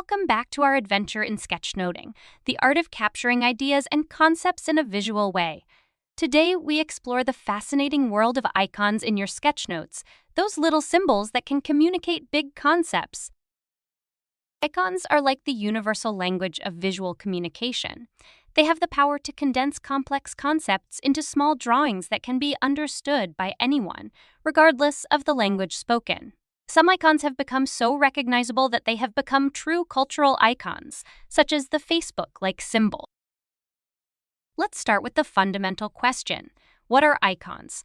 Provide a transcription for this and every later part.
welcome back to our adventure in sketchnoting, the art of capturing ideas and concepts in a visual way. Today, we explore the fascinating world of icons in your sketchnotes, those little symbols that can communicate big concepts. Icons are like the universal language of visual communication. They have the power to condense complex concepts into small drawings that can be understood by anyone, regardless of the language spoken. Some icons have become so recognizable that they have become true cultural icons, such as the Facebook-like symbol. Let's start with the fundamental question. What are icons?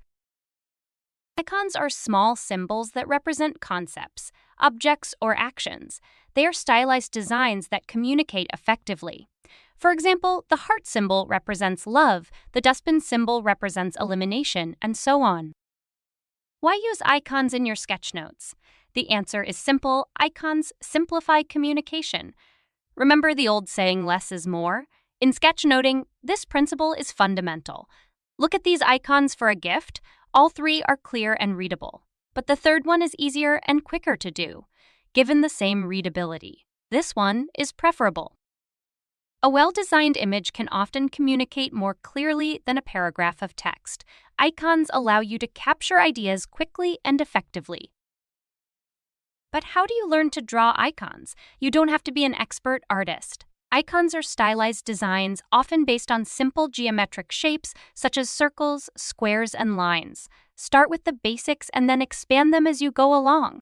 Icons are small symbols that represent concepts, objects, or actions. They are stylized designs that communicate effectively. For example, the heart symbol represents love, the dustbin symbol represents elimination, and so on. Why use icons in your sketchnotes? The answer is simple. Icons simplify communication. Remember the old saying, less is more? In sketchnoting, this principle is fundamental. Look at these icons for a gift. All three are clear and readable, but the third one is easier and quicker to do. Given the same readability, this one is preferable. A well-designed image can often communicate more clearly than a paragraph of text. Icons allow you to capture ideas quickly and effectively. But how do you learn to draw icons? You don't have to be an expert artist. Icons are stylized designs often based on simple geometric shapes such as circles, squares, and lines. Start with the basics and then expand them as you go along.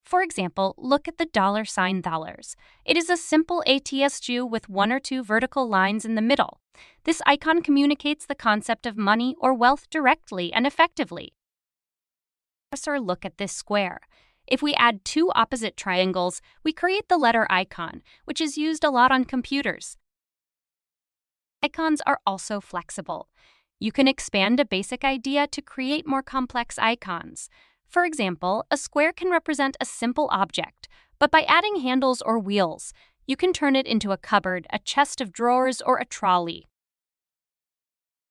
For example, look at the $. It is a simple ATSG with one or two vertical lines in the middle. This icon communicates the concept of money or wealth directly and effectively. Or look at this square. If we add two opposite triangles, we create the letter icon, which is used a lot on computers. Icons are also flexible. You can expand a basic idea to create more complex icons. For example, a square can represent a simple object, but by adding handles or wheels, you can turn it into a cupboard, a chest of drawers, or a trolley.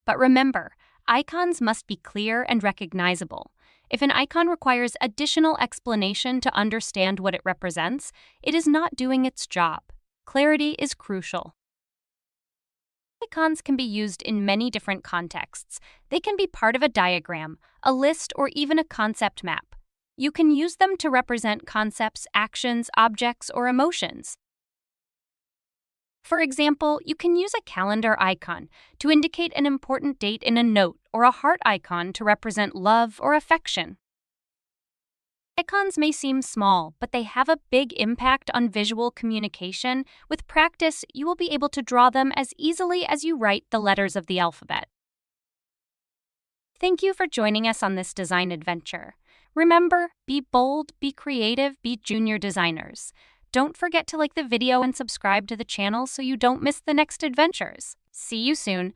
But remember, icons must be clear and recognizable. If an icon requires additional explanation to understand what it represents, it is not doing its job. Clarity is crucial. Icons can be used in many different contexts. They can be part of a diagram, a list, or even a concept map. You can use them to represent concepts, actions, objects, or emotions. For example, you can use a calendar icon to indicate an important date in a note or a heart icon to represent love or affection. Icons may seem small, but they have a big impact on visual communication. With practice, you will be able to draw them as easily as you write the letters of the alphabet. Thank you for joining us on this design adventure. Remember, be bold, be creative, be junior designers. Don't forget to like the video and subscribe to the channel so you don't miss the next adventures. See you soon.